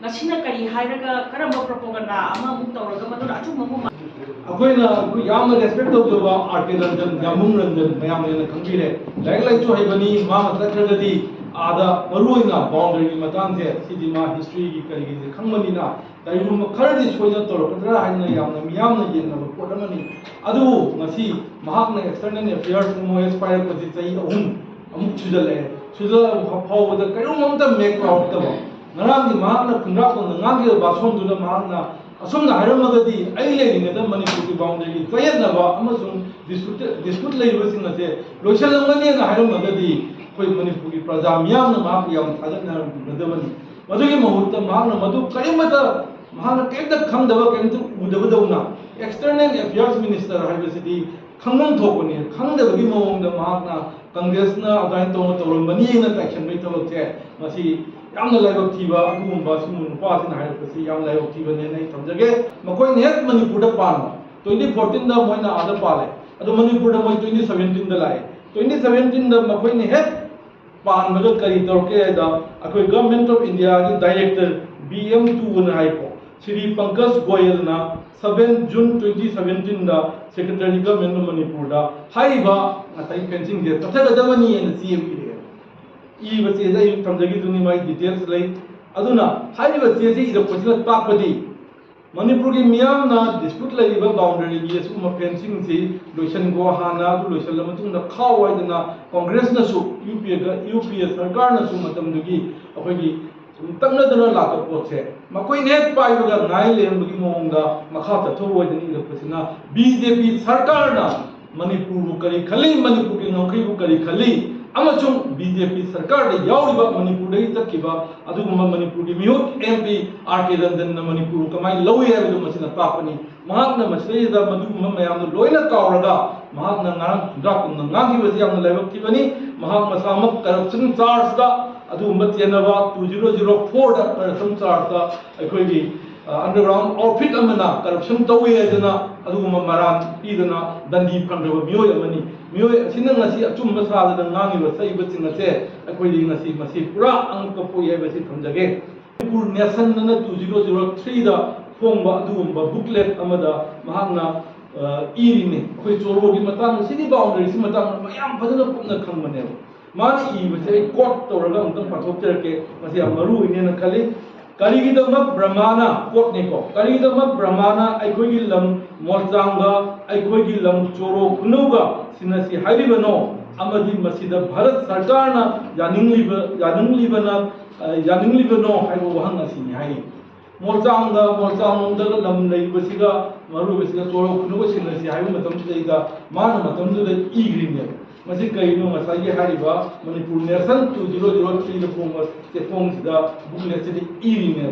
ꯉꯁꯤꯅ ꯀꯔꯤ ꯍꯥꯏꯔꯒ ꯀꯔꯝꯕ ꯄ꯭ꯔꯣꯄꯣꯒꯟꯗꯥ ꯑꯃꯃꯨꯛ ꯇꯧꯔꯒ ꯃꯗꯨꯅ ꯑꯆꯨꯝꯕ ꯑꯃ ꯑꯩꯈꯣꯏꯅ ꯌꯥꯝꯅ ꯔꯦꯁꯄꯦꯛ ꯇꯧꯖꯕ ꯑꯥꯔ.ꯀꯦ. ꯔꯟꯖꯟ ꯌꯥꯝꯕꯨꯡ ꯔꯟꯖꯟ ꯃꯌꯥꯝꯅ ꯈꯪꯕꯤꯔꯦ ꯂꯥꯏꯔꯤꯛ ꯂꯥꯏꯁꯨ ꯍꯩꯕꯅꯤ ꯃꯥꯅ ꯆꯠꯈ꯭ꯔꯒꯗꯤ ꯑꯥꯗ ꯃꯔꯨꯑꯣꯏꯅ ꯕꯥꯎꯟꯗꯔꯤꯒꯤ ꯃꯇꯥꯡꯁꯦ ꯁꯤꯗꯤ ꯃꯥ ꯍꯤꯁꯇ꯭ꯔꯤꯒꯤ ꯀꯔꯤꯒꯤꯁꯦ ꯈꯪꯕꯅꯤꯅ ꯀꯔꯤꯒꯨꯝꯕ ꯈꯔꯗꯤ ꯁꯣꯏꯗꯅ ꯇꯧꯔꯛꯀꯗ꯭ꯔꯥ ꯍꯥꯏꯅ ꯌꯥꯝꯅ ꯃꯤꯌꯥꯝꯅ ꯌꯦꯡꯅꯕ ꯄꯣꯠ ꯑꯃꯅꯤ ꯑꯗꯨꯕꯨ ꯉꯁꯤ ꯃꯍꯥꯛꯅ ꯑꯦꯛꯁꯇꯔꯅꯦꯜ ꯑꯦꯐꯤꯌꯔꯁ MOS ꯄꯥꯏꯔꯛꯄꯁꯤ ꯆꯍꯤ 3 ꯑꯃꯨꯛ ꯁꯨꯖꯜꯂꯛꯑꯦ ꯁꯨꯖꯜꯂꯛꯄ ꯐꯥꯎꯕꯗ ꯀꯔꯤꯒꯨꯝꯕ ꯃꯦꯛ ꯇꯧꯔꯛꯇꯕ ꯉꯔꯥꯡꯒꯤ ꯃꯍꯥꯛꯅ ꯈꯨꯟꯗ꯭ꯔꯥꯛꯄꯗ ꯉꯥꯡꯈꯤꯕ ꯚꯥꯁꯣꯟꯗꯨꯗ ꯃꯍꯥꯛꯅ ꯑꯁꯨꯝꯅ ꯍꯥꯏꯔꯝꯃꯒꯗꯤ ꯑꯩ ꯂꯩꯔꯤꯉꯩꯗ ꯃꯅꯤꯄꯨꯔꯒꯤ ꯕꯥꯎꯟꯗꯔꯤ ꯆꯌꯦꯠꯅꯕ ꯑꯃꯁꯨꯡ ꯗꯤꯁꯄ꯭ꯌꯨꯠ ꯂꯩꯔꯤꯕꯁꯤꯡ ꯑꯁꯦ ꯂꯣꯏꯁꯤꯜꯂꯝꯒꯅꯤꯅ ꯍꯥꯏꯔꯝꯃꯒꯗꯤ ꯑꯩꯈꯣꯏ ꯃꯅꯤꯄꯨꯔꯒꯤ ꯄ꯭ꯔꯖꯥ ꯃꯤꯌꯥꯝꯅ ꯃꯍꯥꯛꯄꯨ ꯌꯥꯝ ꯊꯥꯒꯠꯅꯔꯝꯒꯗꯕꯅꯤ ꯃꯗꯨꯒꯤ ꯃꯍꯨꯠꯇ ꯃꯍꯥꯛꯅ ꯃꯗꯨ ꯀꯔꯤꯃꯠꯇ ꯃꯍꯥꯛꯅ ꯀꯔꯤꯝꯇ ꯈꯪꯗꯕ ꯀꯔꯤꯝꯇ ꯎꯗꯕꯗꯧꯅ ꯑꯦꯛꯁꯇꯔꯅꯦꯜ ꯑꯦꯐꯤꯌꯔꯁ ꯃꯤꯅꯤꯁꯇꯔ ꯍꯥꯏꯕꯁꯤꯗꯤ ꯈꯪꯐꯝ ꯊꯣꯛꯄꯅꯤ ꯈꯪꯗꯕꯒꯤ ꯃꯑꯣꯡꯗ ꯃꯍꯥꯛꯅ ꯀꯪꯒ꯭ꯔꯦꯁꯅ ꯑꯗꯨꯃꯥꯏꯅ ꯇꯧꯔꯝꯕꯅꯤꯅ ꯇꯥꯏꯁꯟꯕꯒꯤ ꯊꯕꯛꯁꯦ ꯃꯁꯤ ꯌꯥꯝꯅ ꯂꯥꯏꯕꯛ ꯊꯤꯕ ꯑꯗꯨꯒꯨꯝꯕ ꯁꯤꯒꯨꯝꯕ ꯅꯨꯄꯥꯁꯤꯅ ꯍꯥꯏꯔꯛꯄꯁꯤ ꯌꯥꯝ ꯂꯥꯏꯕꯛ ꯊꯤꯕꯅꯦꯅ ꯑꯩ ꯊꯝꯖꯒꯦ ꯃꯈꯣꯏꯅ ꯍꯦꯛ ꯃꯅꯤꯄꯨꯔꯗ ꯄꯥꯟꯕ 2014ꯗ ꯃꯣꯏꯅ ꯑꯥꯗ ꯄꯥꯜꯂꯦ ꯑꯗꯣ ꯃꯅꯤꯄꯨꯔꯗ ꯃꯣꯏ 2017ꯗ ꯂꯥꯛꯑꯦ 2017ꯗ ꯃꯈꯣꯏꯅ ꯍꯦꯛ पानबगा करी तौरके दा अखोई गवर्नमेंट ऑफ इंडिया की डायरेक्टर BM2 ना हाइको श्री पंकज गोयल ना 7 जून 2017 दा सेक्रेटरी गवर्नमेंट ऑफ मणिपुर दा हाइबा अतई फेंसिंग दे तथगदबनी एन CM की रे ई बसे दा यु थमजगी दुनी माई डिटेल्स लई अदुना हाइबा चेजे इद पछिला ताकपदी मणिपुर की मियाम ना डिस्प्यूट लेरिबा बाउंड्री की असुम फेंसिंग से लोशन गो हाना दु लोशन लमतुंग दा खाव वाइदना कांग्रेस न सु UPA सरकार न सु मतम दुगी अखोगी तंगदना लाक पोचे मकोई ने पाइबगा नाइ लेमबगी मोंगा मखा तथो वइदनी इरपसिना BJP सरकार ना मणिपुर बु करी खली मणिपुर की नौकरी बु करी खली अमचुंग BJP सरकार दे यावरिबा मणिपुर दे तकिबा अदुगुमा मणिपुर की मिहुत MP R.K. रंजन न मणिपुर कमाई लौय हैबदु मसिना तापनी महाकना मसलेदा मदुगुमा मयाम लोइना कावरगा महाकना नांग दाकुन नांगी बसी याम लाइबक थिबनी महाक मसामक करप्शन चार्ज दा अदुगुमा तेनबा 2004 दा करप्शन चार्ज दा अखोगी अंडरग्राउंड आउटफिट अमना करप्शन तौवे हैदना अदुगुमा मरान पीदना दंडी फंगरबा मियोय अमनी मियोय असिना ngasi अचुम्बा सादना ngangiba saibasing ase अखोई ngasi masi pura angka poi हैबसी थमजगे मणिपुर नेशन न 2003 दा फोंबा अदुगुम्बा बुकलेट अमदा महाकना इरिने अखोई चोरोगी मतंग सिदी बाउंड्री सि मतंग मयाम फजना पुना खंगमने मान इबसे कोट तोरगा अंतंग पाथोक्तरके मसी अमरु इनेना खली करीगिदमक ब्रह्माना कोट नेको करीगिदमक ब्रह्माना अखोगी लम मोलचांगा अखोगी लम चोरो खुनुगा सिनसी हाइरिबनो अमदी मसीदा भारत सरकारना यानिंगलिबनो हाइबो वहंग असिनि हाइ मोलचांगदा लम लेबसिगा मरुबसिगा चोरो खुनुगा सिनसी हाइबो मतम सिदैगा माना मतम दुदा इग्रिने मसी कइनो मसाई हारिबा मणिपुर नेशन 2003 द फोंग से फोंग सिदा बुकलेट से इरिने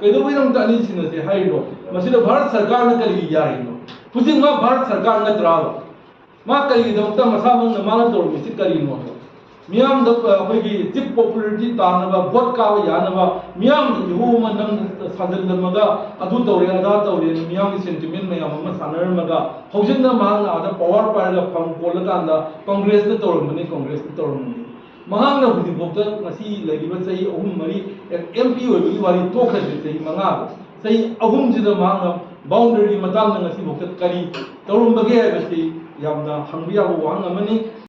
कइदो बिरम तानी सिनसे हाइरो मसीदा भारत सरकार न कली यारिनो पुजिंग मा भारत सरकार न द्रावा मा कली दमता मसा मंग माना तोर मिसि करिनो मियाम द अखोगी चिप पॉपुलरिटी तानबा वोट का यानबा मियाम युहु मनम साजलमगा अदु तौरे अदा तौरे मियाम की सेंटिमेंट मयाम म सानरमगा हौजिंदा मांगना अदा पावर पारगा फम कोलकांदा कांग्रेस न तौरमनी महांगना हुदिबोक्ता ngasi legiba sei ahum mari MP oibagi wari tokhade sei manga sei ahum jida manga boundary matang ngasi bokta kari taurumbage habasi yamna hangbiya wang amani